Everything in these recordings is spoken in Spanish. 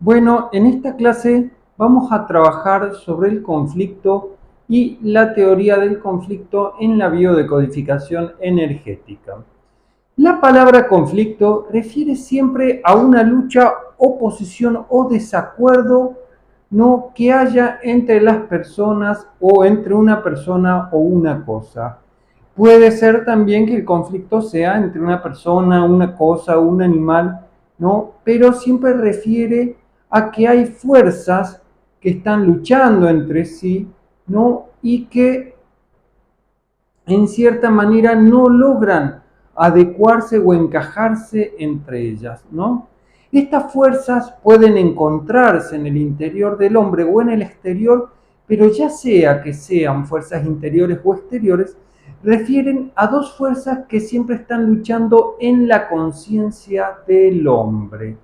Bueno, en esta clase vamos a trabajar sobre el conflicto y la teoría del conflicto en la biodecodificación energética. La palabra conflicto refiere siempre a una lucha, oposición o desacuerdo no que haya entre las personas o entre una persona o una cosa. Puede ser también que el conflicto sea entre una persona, una cosa, un animal, ¿no? Pero siempre refiere a que hay fuerzas que están luchando entre sí, ¿no? Y que en cierta manera no logran adecuarse o encajarse entre ellas, ¿no? Estas fuerzas pueden encontrarse en el interior del hombre o en el exterior, pero ya sea que sean fuerzas interiores o exteriores, refieren a dos fuerzas que siempre están luchando en la conciencia del hombre.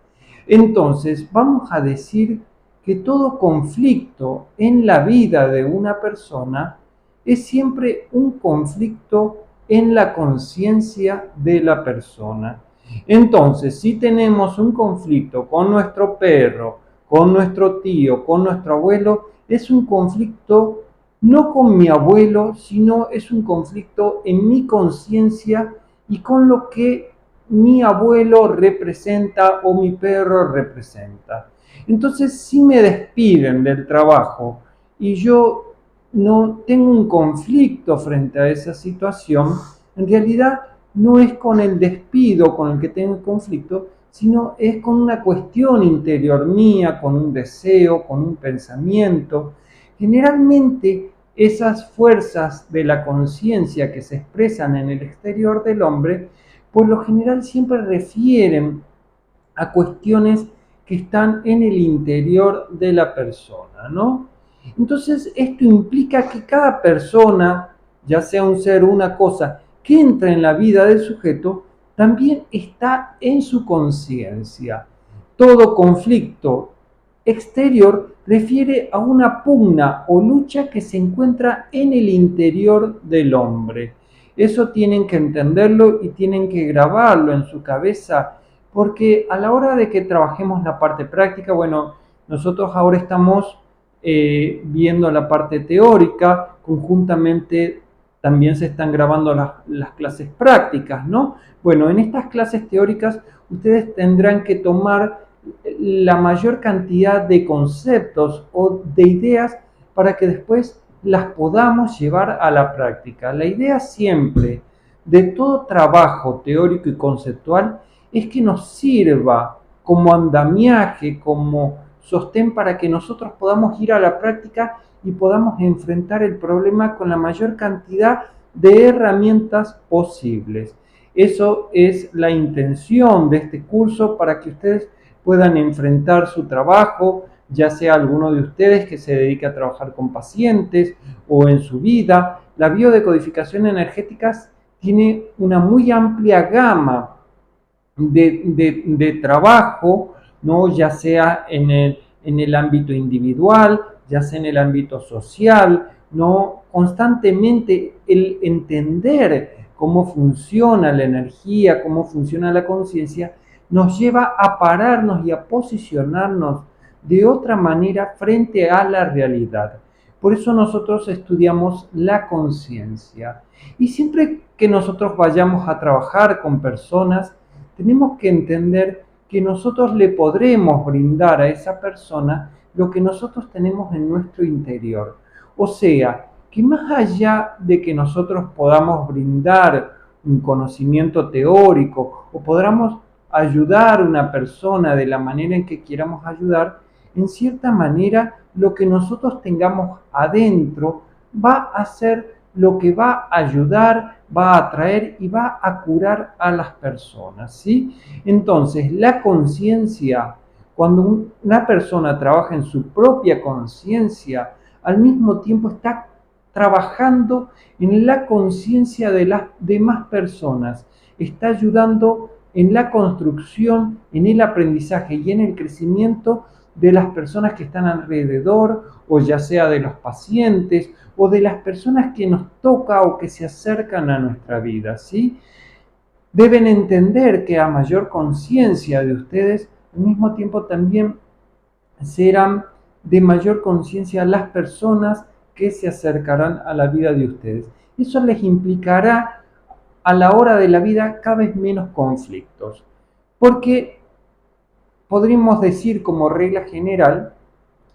Entonces, vamos a decir que todo conflicto en la vida de una persona es siempre un conflicto en la conciencia de la persona. Entonces, si tenemos un conflicto con nuestro perro, con nuestro tío, con nuestro abuelo, es un conflicto no con mi abuelo, sino es un conflicto en mi conciencia y con lo que mi abuelo representa o mi perro representa. Entonces, si me despiden del trabajo y yo no tengo un conflicto frente a esa situación, en realidad no es con el despido con el que tengo el conflicto, sino es con una cuestión interior mía, con un deseo, con un pensamiento. Generalmente esas fuerzas de la conciencia que se expresan en el exterior del hombre, por lo general siempre refieren a cuestiones que están en el interior de la persona, ¿no? Entonces, esto implica que cada persona, ya sea un ser o una cosa, que entra en la vida del sujeto, también está en su conciencia. Todo conflicto exterior refiere a una pugna o lucha que se encuentra en el interior del hombre. Eso tienen que entenderlo y tienen que grabarlo en su cabeza, porque a la hora de que trabajemos la parte práctica, bueno, nosotros ahora estamos viendo la parte teórica, conjuntamente también se están grabando las clases prácticas, ¿no? Bueno, en estas clases teóricas ustedes tendrán que tomar la mayor cantidad de conceptos o de ideas para que después las podamos llevar a la práctica. La idea siempre de todo trabajo teórico y conceptual es que nos sirva como andamiaje, como sostén para que nosotros podamos ir a la práctica y podamos enfrentar el problema con la mayor cantidad de herramientas posibles. Eso es la intención de este curso, para que ustedes puedan enfrentar su trabajo, ya sea alguno de ustedes que se dedica a trabajar con pacientes o en su vida. La biodecodificación energética tiene una muy amplia gama de trabajo, ¿no? Ya sea en el ámbito individual, ya sea en el ámbito social, ¿no? Constantemente el entender cómo funciona la energía, cómo funciona la conciencia, nos lleva a pararnos y a posicionarnos de otra manera frente a la realidad. Por eso nosotros estudiamos la conciencia. Y siempre que nosotros vayamos a trabajar con personas, tenemos que entender que nosotros le podremos brindar a esa persona lo que nosotros tenemos en nuestro interior. O sea, que más allá de que nosotros podamos brindar un conocimiento teórico o podamos ayudar a una persona de la manera en que queramos ayudar, en cierta manera lo que nosotros tengamos adentro va a ser lo que va a ayudar, va a atraer y va a curar a las personas, ¿sí? Entonces, la conciencia, cuando una persona trabaja en su propia conciencia, al mismo tiempo está trabajando en la conciencia de las demás personas, está ayudando en la construcción, en el aprendizaje y en el crecimiento de las personas que están alrededor, o ya sea de los pacientes, o de las personas que nos toca o que se acercan a nuestra vida, ¿sí? Deben entender que a mayor conciencia de ustedes, al mismo tiempo también serán de mayor conciencia las personas que se acercarán a la vida de ustedes. Eso les implicará a la hora de la vida cada vez menos conflictos, porque podríamos decir como regla general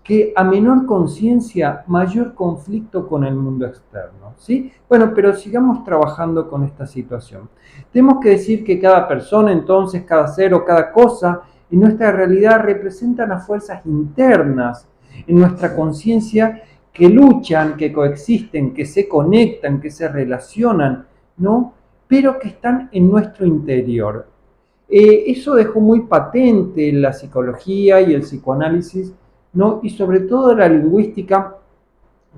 que a menor conciencia, mayor conflicto con el mundo externo, ¿sí? Bueno, pero sigamos trabajando con esta situación. Tenemos que decir que cada persona, entonces, cada ser o cada cosa en nuestra realidad representan las fuerzas internas en nuestra conciencia que luchan, que coexisten, que se conectan, que se relacionan, ¿no? Pero que están en nuestro interior. Eso dejó muy patente la psicología y el psicoanálisis, ¿no? Y sobre todo la lingüística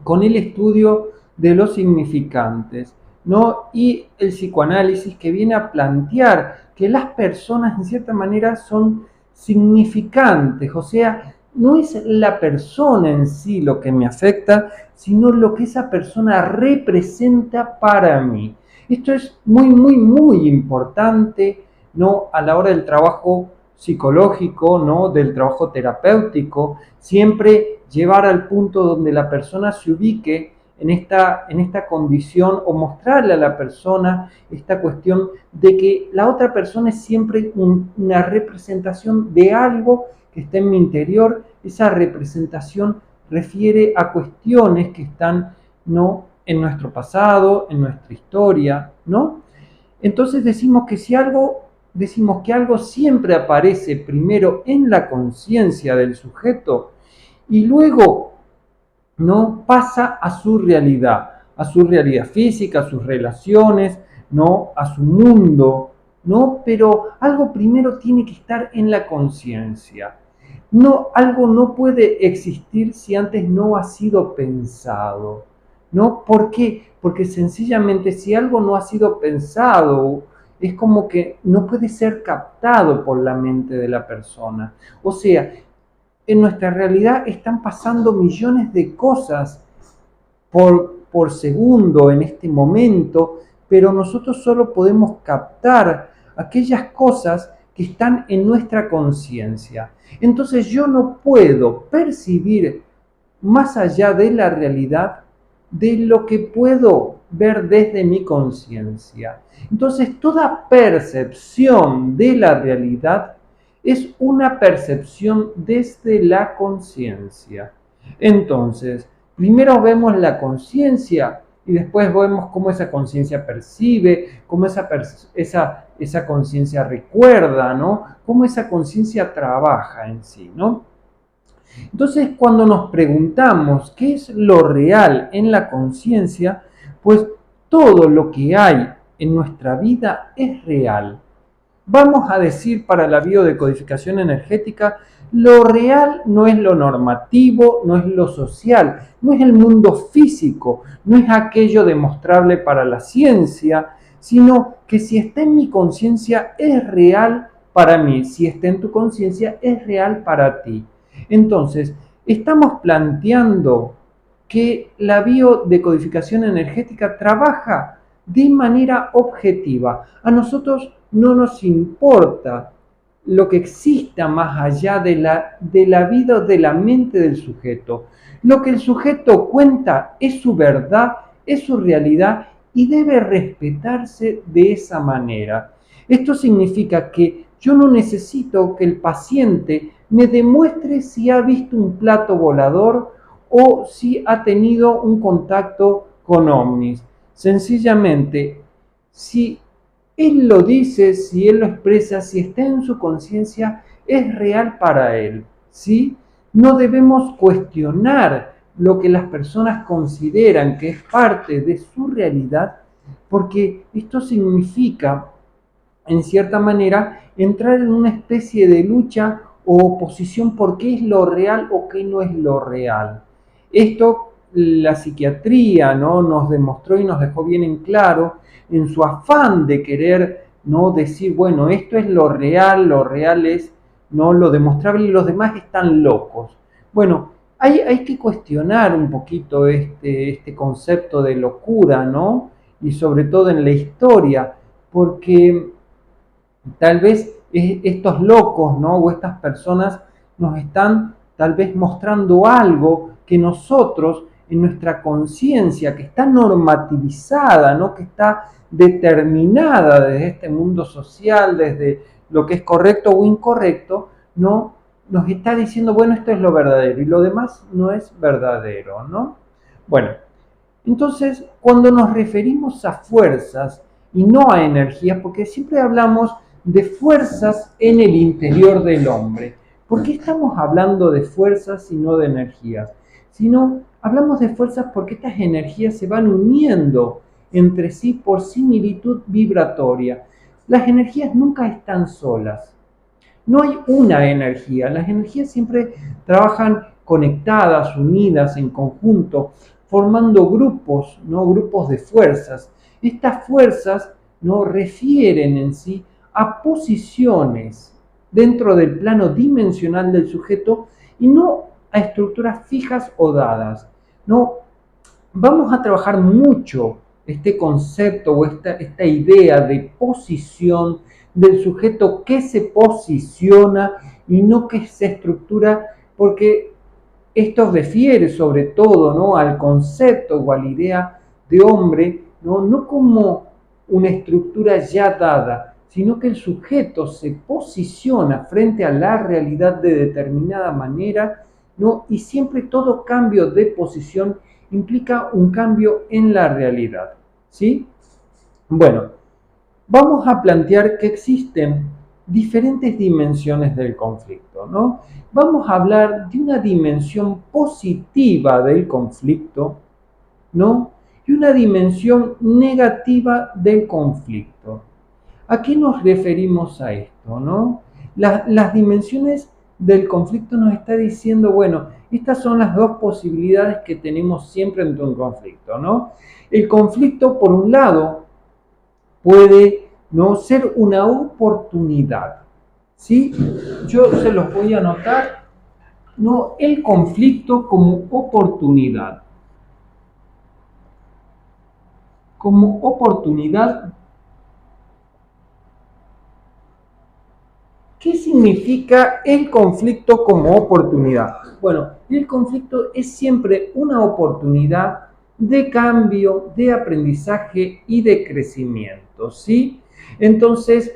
con el estudio de los significantes, ¿no? Y el psicoanálisis que viene a plantear que las personas en cierta manera son significantes, o sea, no es la persona en sí lo que me afecta, sino lo que esa persona representa para mí. Esto es muy, muy, muy importante, ¿no? A la hora del trabajo psicológico, ¿no? Del trabajo terapéutico, siempre llevar al punto donde la persona se ubique en esta condición o mostrarle a la persona esta cuestión de que la otra persona es siempre una representación de algo que está en mi interior. Esa representación refiere a cuestiones que están, ¿no?, en nuestro pasado, en nuestra historia, ¿no? Entonces decimos que algo siempre aparece primero en la conciencia del sujeto y luego no pasa a su realidad física, a sus relaciones, no a su mundo, no, pero algo primero tiene que estar en la conciencia. No, algo no puede existir si antes no ha sido pensado, ¿no? ¿Por qué? Porque sencillamente si algo no ha sido pensado, es como que no puede ser captado por la mente de la persona. O sea, en nuestra realidad están pasando millones de cosas por segundo en este momento, pero nosotros solo podemos captar aquellas cosas que están en nuestra conciencia. Entonces yo no puedo percibir más allá de la realidad de lo que puedo ver desde mi conciencia. Entonces toda percepción de la realidad es una percepción desde la conciencia. Entonces, primero vemos la conciencia y después vemos cómo esa conciencia percibe, cómo esa conciencia recuerda, ¿no? Cómo esa conciencia trabaja en sí, ¿no? Entonces, cuando nos preguntamos qué es lo real en la conciencia, pues todo lo que hay en nuestra vida es real. Vamos a decir para la biodecodificación energética, lo real no es lo normativo, no es lo social, no es el mundo físico, no es aquello demostrable para la ciencia, sino que si está en mi conciencia es real para mí, si está en tu conciencia es real para ti. Entonces, estamos planteando que la biodecodificación energética trabaja de manera objetiva. A nosotros no nos importa lo que exista más allá de la vida o de la mente del sujeto. Lo que el sujeto cuenta es su verdad, es su realidad y debe respetarse de esa manera. Esto significa que yo no necesito que el paciente me demuestre si ha visto un plato volador o si ha tenido un contacto con ovnis. Sencillamente, si él lo dice, si él lo expresa, si está en su conciencia, es real para él, ¿sí? No debemos cuestionar lo que las personas consideran que es parte de su realidad, porque esto significa, en cierta manera, entrar en una especie de lucha o oposición por qué es lo real o qué no es lo real. Esto la psiquiatría, ¿no?, nos demostró y nos dejó bien en claro en su afán de querer, ¿no?, decir, bueno, esto es lo real es, ¿no?, lo demostrable y los demás están locos. Bueno, hay que cuestionar un poquito este concepto de locura, ¿no? Y sobre todo en la historia, porque tal vez estos locos, ¿no?, o estas personas nos están tal vez mostrando algo que nosotros en nuestra conciencia, que está normativizada, ¿no? Que está determinada desde este mundo social, desde lo que es correcto o incorrecto, ¿no? Nos está diciendo, bueno, esto es lo verdadero y lo demás no es verdadero, ¿no? Bueno, entonces cuando nos referimos a fuerzas y no a energías, porque siempre hablamos de fuerzas en el interior del hombre, ¿por qué estamos hablando de fuerzas y no de energías? Sino hablamos de fuerzas porque estas energías se van uniendo entre sí por similitud vibratoria. Las energías nunca están solas. No hay una energía. Las energías siempre trabajan conectadas, unidas, en conjunto, formando grupos, ¿no? Grupos de fuerzas. Estas fuerzas no refieren en sí a posiciones dentro del plano dimensional del sujeto y no a estructuras fijas o dadas. No, vamos a trabajar mucho este concepto o esta idea de posición del sujeto que se posiciona y no que se estructura, porque esto refiere sobre todo, ¿no?, al concepto o a la idea de hombre, no como una estructura ya dada, sino que el sujeto se posiciona frente a la realidad de determinada manera, ¿no? Y siempre todo cambio de posición implica un cambio en la realidad, ¿sí? Bueno, vamos a plantear que existen diferentes dimensiones del conflicto, ¿no? Vamos a hablar de una dimensión positiva del conflicto, ¿no? Y una dimensión negativa del conflicto. ¿A qué nos referimos a esto, no? Las dimensiones del conflicto nos está diciendo, bueno, estas son las dos posibilidades que tenemos siempre ante un conflicto, ¿no? El conflicto, por un lado, puede no ser una oportunidad, ¿sí? Yo se los voy a anotar, no, el conflicto como oportunidad. Como oportunidad. ¿Qué significa el conflicto como oportunidad? Bueno, el conflicto es siempre una oportunidad de cambio, de aprendizaje y de crecimiento, ¿sí? Entonces,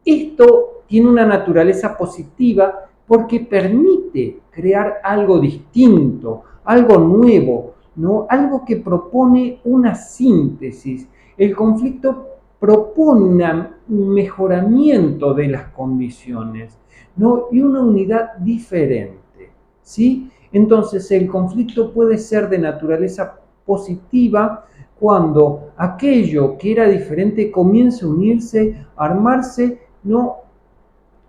esto tiene una naturaleza positiva porque permite crear algo distinto, algo nuevo, ¿no? Algo que propone una síntesis. El conflicto propone un mejoramiento de las condiciones, ¿no? Y una unidad diferente, ¿sí? Entonces el conflicto puede ser de naturaleza positiva cuando aquello que era diferente comienza a unirse, a armarse, ¿no?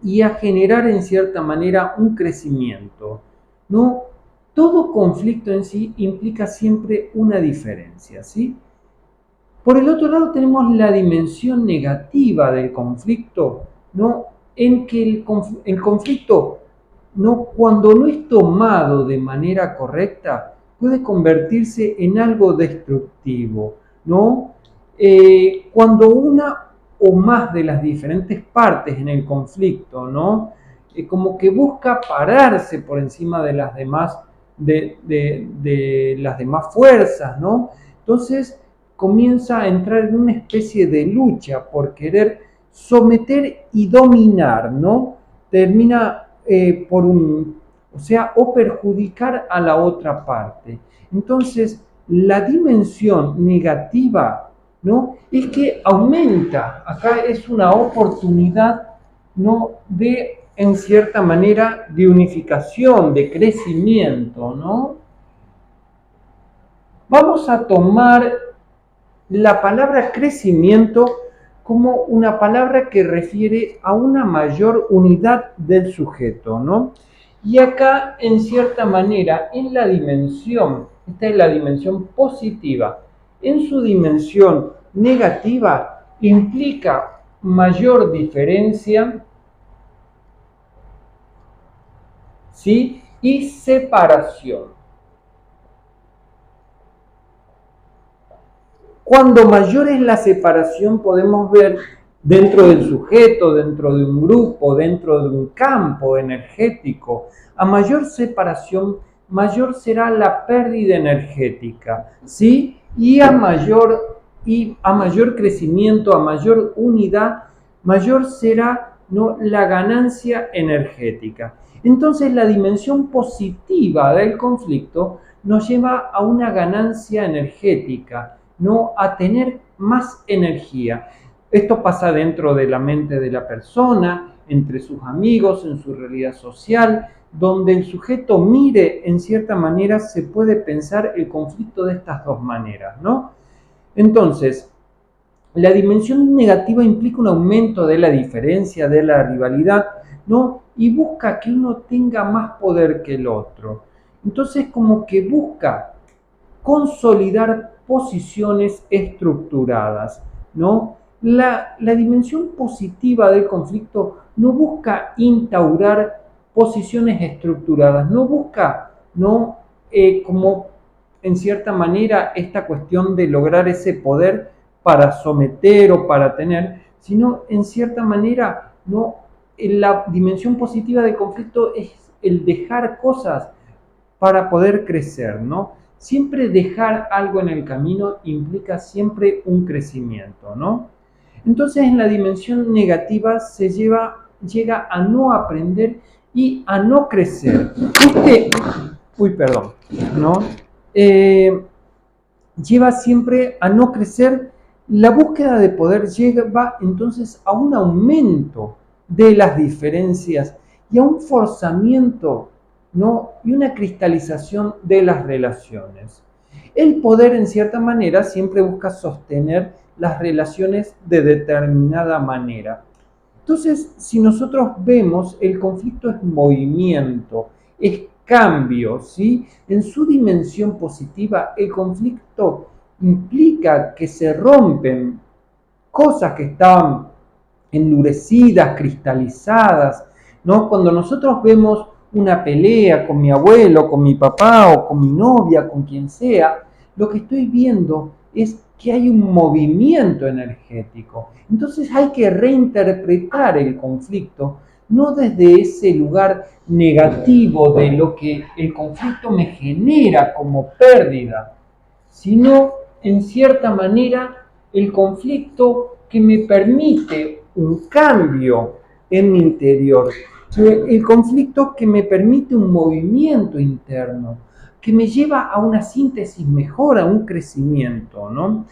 Y a generar en cierta manera un crecimiento, ¿no? Todo conflicto en sí implica siempre una diferencia, ¿sí? Por el otro lado tenemos la dimensión negativa del conflicto, ¿no? En que el conflicto, ¿no?, cuando no es tomado de manera correcta, puede convertirse en algo destructivo, ¿no? Cuando una o más de las diferentes partes en el conflicto, ¿no?, como que busca pararse por encima de las demás, de las demás fuerzas, ¿no? Entonces comienza a entrar en una especie de lucha por querer someter y dominar, ¿no? Termina o perjudicar a la otra parte. Entonces, la dimensión negativa, ¿no?, es que aumenta, acá es una oportunidad, ¿no?, de, en cierta manera, de unificación, de crecimiento, ¿no? Vamos a tomar la palabra crecimiento como una palabra que refiere a una mayor unidad del sujeto, ¿no? Y acá, en cierta manera, en la dimensión, esta es la dimensión positiva, en su dimensión negativa implica mayor diferencia, ¿sí?, y separación. Cuando mayor es la separación, podemos ver dentro del sujeto, dentro de un grupo, dentro de un campo energético. A mayor separación, mayor será la pérdida energética, ¿sí? Y a mayor crecimiento, a mayor unidad, mayor será, ¿no?, la ganancia energética. Entonces la dimensión positiva del conflicto nos lleva a una ganancia energética, ¿no?, a tener más energía. Esto pasa dentro de la mente de la persona, entre sus amigos, en su realidad social, donde el sujeto mire, en cierta manera, se puede pensar el conflicto de estas dos maneras, ¿no? Entonces, la dimensión negativa implica un aumento de la diferencia, de la rivalidad, ¿no? Y busca que uno tenga más poder que el otro. Entonces, como que busca consolidar posiciones estructuradas, ¿no? La dimensión positiva del conflicto no busca instaurar posiciones estructuradas, no busca, ¿no?, como en cierta manera esta cuestión de lograr ese poder para someter o para tener, sino en cierta manera, ¿no?, la dimensión positiva del conflicto es el dejar cosas para poder crecer, ¿no? Siempre dejar algo en el camino implica siempre un crecimiento, ¿no? Entonces en la dimensión negativa se llega a no aprender y a no crecer. ¿No? Lleva siempre a no crecer. La búsqueda de poder lleva entonces a un aumento de las diferencias y a un forzamiento, ¿no?, y una cristalización de las relaciones. El poder, en cierta manera, siempre busca sostener las relaciones de determinada manera. Entonces, si nosotros vemos, el conflicto es movimiento, es cambio, ¿sí? En su dimensión positiva, el conflicto implica que se rompen cosas que estaban endurecidas, cristalizadas, ¿no? Cuando nosotros vemos una pelea con mi abuelo, con mi papá o con mi novia, con quien sea, lo que estoy viendo es que hay un movimiento energético. Entonces hay que reinterpretar el conflicto, no desde ese lugar negativo de lo que el conflicto me genera como pérdida, sino en cierta manera el conflicto que me permite un cambio en mi interior, el conflicto que me permite un movimiento interno, que me lleva a una síntesis mejor, a un crecimiento, ¿no?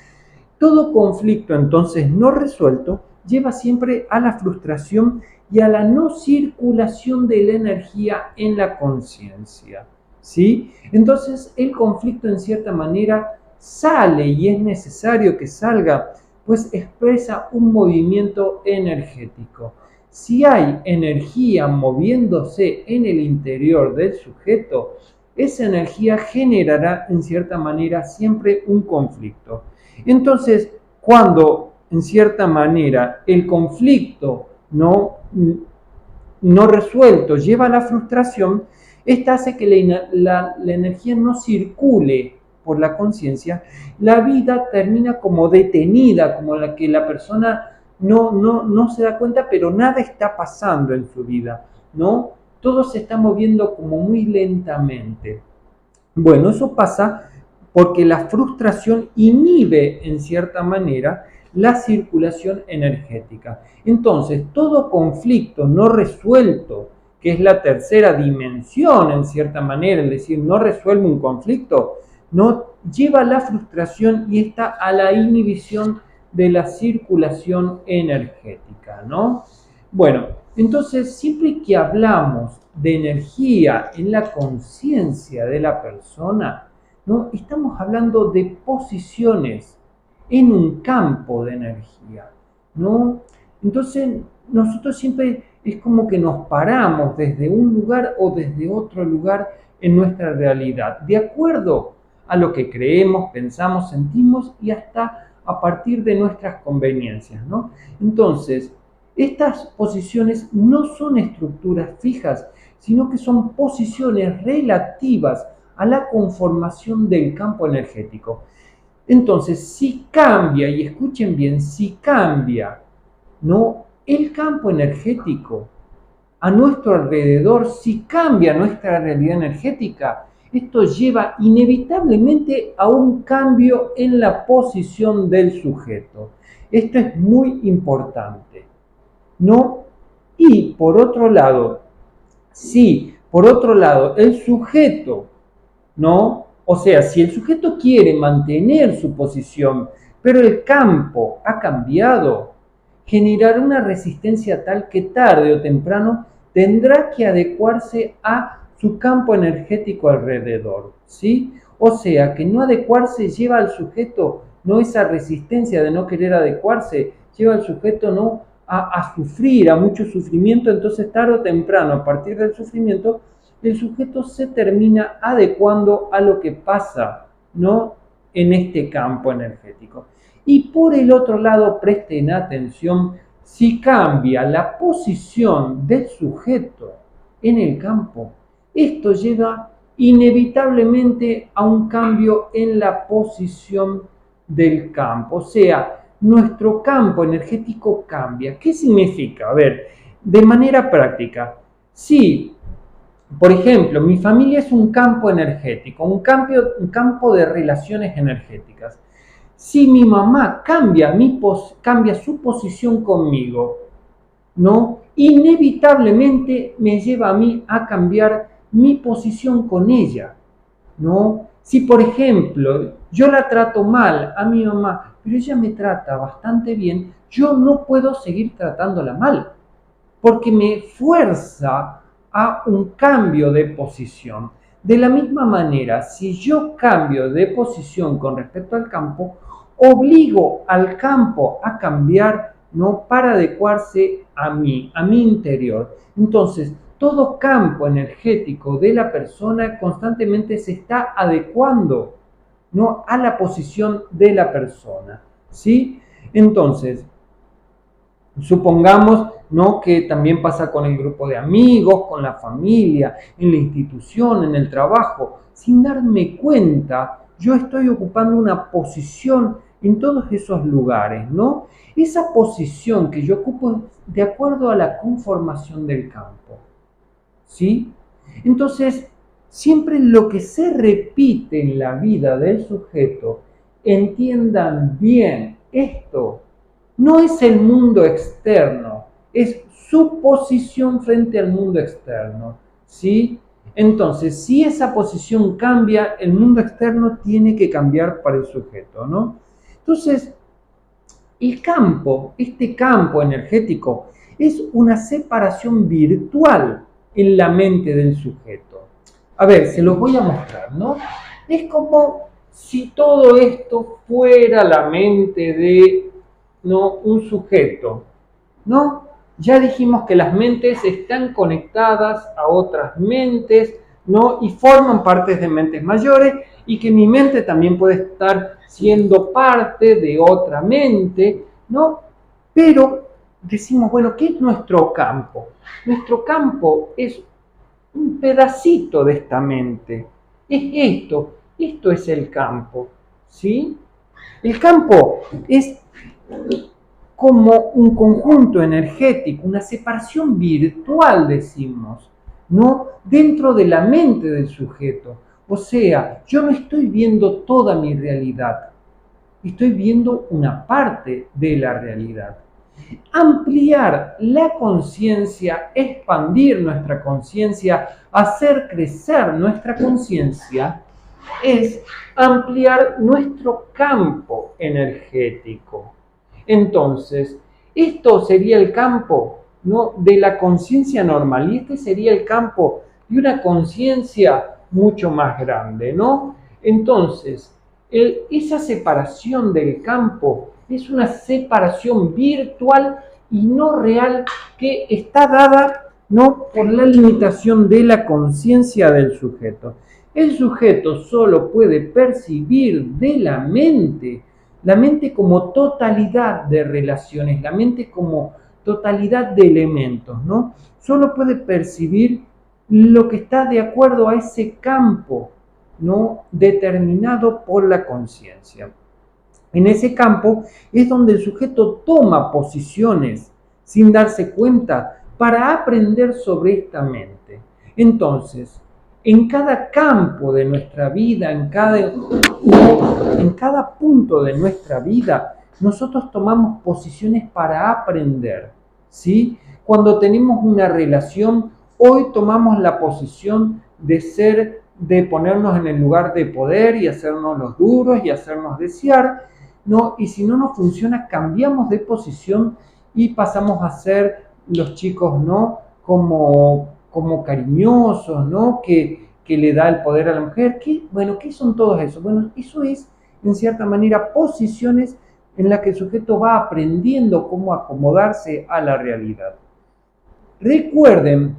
Todo conflicto entonces no resuelto lleva siempre a la frustración y a la no circulación de la energía en la conciencia, ¿sí? Entonces el conflicto en cierta manera sale, y es necesario que salga, pues expresa un movimiento energético. Si hay energía moviéndose en el interior del sujeto, esa energía generará en cierta manera siempre un conflicto. Entonces, cuando en cierta manera el conflicto no resuelto lleva a la frustración, esta hace que la energía no circule por la conciencia, la vida termina como detenida, como la que la persona no se da cuenta, pero nada está pasando en su vida, ¿no? Todo se está moviendo como muy lentamente. Bueno, eso pasa porque la frustración inhibe en cierta manera la circulación energética. Entonces, todo conflicto no resuelto, que es la tercera dimensión en cierta manera, es decir, no resuelve un conflicto, no lleva a la frustración y está a la inhibición de la circulación energética, ¿no? Bueno, entonces siempre que hablamos de energía en la conciencia de la persona, ¿no?, estamos hablando de posiciones en un campo de energía, ¿no? Entonces nosotros siempre es como que nos paramos desde un lugar o desde otro lugar en nuestra realidad, de acuerdo a lo que creemos, pensamos, sentimos y hasta a partir de nuestras conveniencias, ¿no? Entonces, estas posiciones no son estructuras fijas, sino que son posiciones relativas a la conformación del campo energético. Entonces, si cambia, y escuchen bien, si cambia ¿no? El campo energético a nuestro alrededor, si cambia nuestra realidad energética, esto lleva inevitablemente a un cambio en la posición del sujeto. Esto es muy importante, ¿no? Y por otro lado, si por otro lado el sujeto, ¿no? O sea, si el sujeto quiere mantener su posición, pero el campo ha cambiado, generará una resistencia tal que tarde o temprano tendrá que adecuarse a su campo energético alrededor, ¿sí? O sea, que no adecuarse lleva al sujeto, no esa resistencia de no querer adecuarse, lleva al sujeto no a sufrir, a mucho sufrimiento, entonces tarde o temprano, a partir del sufrimiento, el sujeto se termina adecuando a lo que pasa, ¿no? En este campo energético. Y por el otro lado, presten atención, si cambia la posición del sujeto en el campo, esto lleva inevitablemente a un cambio en la posición del campo. O sea, nuestro campo energético cambia. ¿Qué significa? A ver, de manera práctica, si por ejemplo, mi familia es un campo energético, un campo de relaciones energéticas. Si mi mamá cambia su posición conmigo, ¿no? Inevitablemente me lleva a mí a cambiar mi posición con ella, ¿no? Si, por ejemplo, yo la trato mal a mi mamá, pero ella me trata bastante bien, yo no puedo seguir tratándola mal, porque me fuerza a un cambio de posición. De la misma manera, si yo cambio de posición con respecto al campo, obligo al campo a cambiar, ¿no? Para adecuarse a mí, a mi interior. Entonces, todo campo energético de la persona constantemente se está adecuando, ¿no? A la posición de la persona, ¿sí? Entonces, supongamos, ¿no? Que también pasa con el grupo de amigos, con la familia, en la institución, en el trabajo. Sin darme cuenta, yo estoy ocupando una posición en todos esos lugares, ¿no? Esa posición que yo ocupo es de acuerdo a la conformación del campo, ¿sí? Entonces, siempre lo que se repite en la vida del sujeto, entiendan bien esto, no es el mundo externo, es su posición frente al mundo externo, ¿sí? Entonces, si esa posición cambia, el mundo externo tiene que cambiar para el sujeto, ¿no? Entonces, el campo, este campo energético, es una separación virtual en la mente del sujeto. A ver, se los voy a mostrar, ¿no? Es como si todo esto fuera la mente de, ¿no? Un sujeto, ¿no? Ya dijimos que las mentes están conectadas a otras mentes, ¿no? Y forman partes de mentes mayores y que mi mente también puede estar siendo parte de otra mente, ¿no? Pero decimos, bueno, ¿qué es nuestro campo? Nuestro campo es un pedacito de esta mente. Es esto es el campo, ¿sí? El campo es como un conjunto energético, una separación virtual, decimos, ¿no? Dentro de la mente del sujeto. O sea, yo no estoy viendo toda mi realidad, estoy viendo una parte de la realidad. Ampliar la conciencia, expandir nuestra conciencia, hacer crecer nuestra conciencia, es ampliar nuestro campo energético. Entonces, esto sería el campo, ¿no? De la conciencia normal y este sería el campo de una conciencia mucho más grande, ¿no? Entonces, esa separación del campo es una separación virtual y no real que está dada, ¿no? Por la limitación de la conciencia del sujeto. El sujeto solo puede percibir de la mente como totalidad de relaciones, la mente como totalidad de elementos, ¿no? Solo puede percibir lo que está de acuerdo a ese campo, ¿no? Determinado por la conciencia. En ese campo es donde el sujeto toma posiciones, sin darse cuenta, para aprender sobre esta mente. Entonces, en cada campo de nuestra vida, en cada punto de nuestra vida, nosotros tomamos posiciones para aprender, ¿sí? Cuando tenemos una relación, hoy tomamos la posición de ponernos en el lugar de poder y hacernos los duros y hacernos desear, ¿no? Y si no nos funciona, cambiamos de posición y pasamos a ser los chicos, ¿no? Como cariñosos, ¿no? Que le da el poder a la mujer. ¿Qué son todos esos? Bueno, eso es, en cierta manera, posiciones en las que el sujeto va aprendiendo cómo acomodarse a la realidad. Recuerden,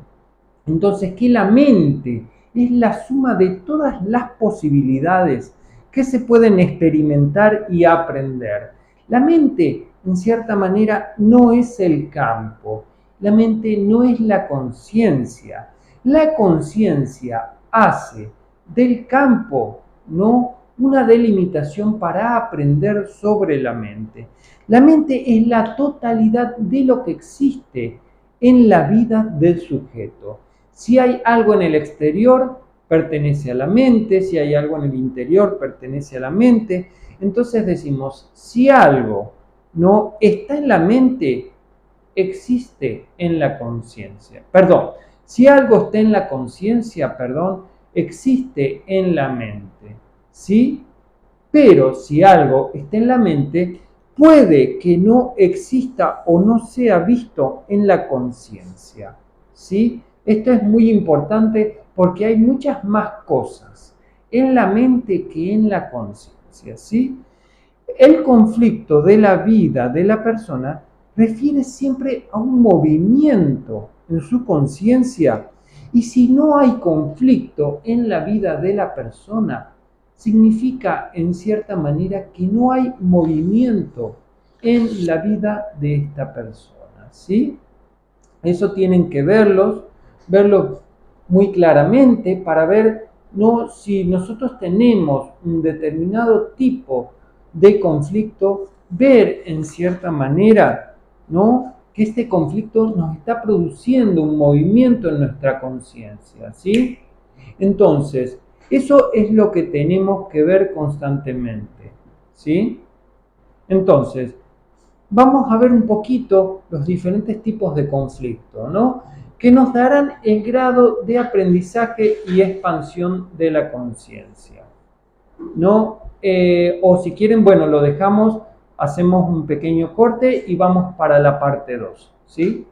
entonces, que la mente es la suma de todas las posibilidades que se pueden experimentar y aprender. La mente, en cierta manera, no es el campo. La mente no es la conciencia. La conciencia hace del campo, ¿no?, una delimitación para aprender sobre la mente. La mente es la totalidad de lo que existe en la vida del sujeto. Si hay algo en el exterior, pertenece a la mente. Si hay algo en el interior, pertenece a la mente. Entonces decimos, si algo no está en la mente, existe en la conciencia. Perdón, si algo está en la conciencia, existe en la mente. ¿Sí? Pero si algo está en la mente, puede que no exista o no sea visto en la conciencia. ¿Sí? Esto es muy importante porque hay muchas más cosas en la mente que en la conciencia. ¿Sí? El conflicto de la vida de la persona refiere siempre a un movimiento en su conciencia, y si no hay conflicto en la vida de la persona, significa en cierta manera que no hay movimiento en la vida de esta persona, ¿sí? Eso tienen que verlo muy claramente para ver, ¿no?, si nosotros tenemos un determinado tipo de conflicto, ver en cierta manera, ¿no?, que este conflicto nos está produciendo un movimiento en nuestra conciencia, ¿sí? Entonces, eso es lo que tenemos que ver constantemente, ¿sí? Entonces, vamos a ver un poquito los diferentes tipos de conflicto, ¿no?, que nos darán el grado de aprendizaje y expansión de la conciencia, ¿no? O si quieren, bueno, lo dejamos, hacemos un pequeño corte y vamos para la parte 2, ¿sí?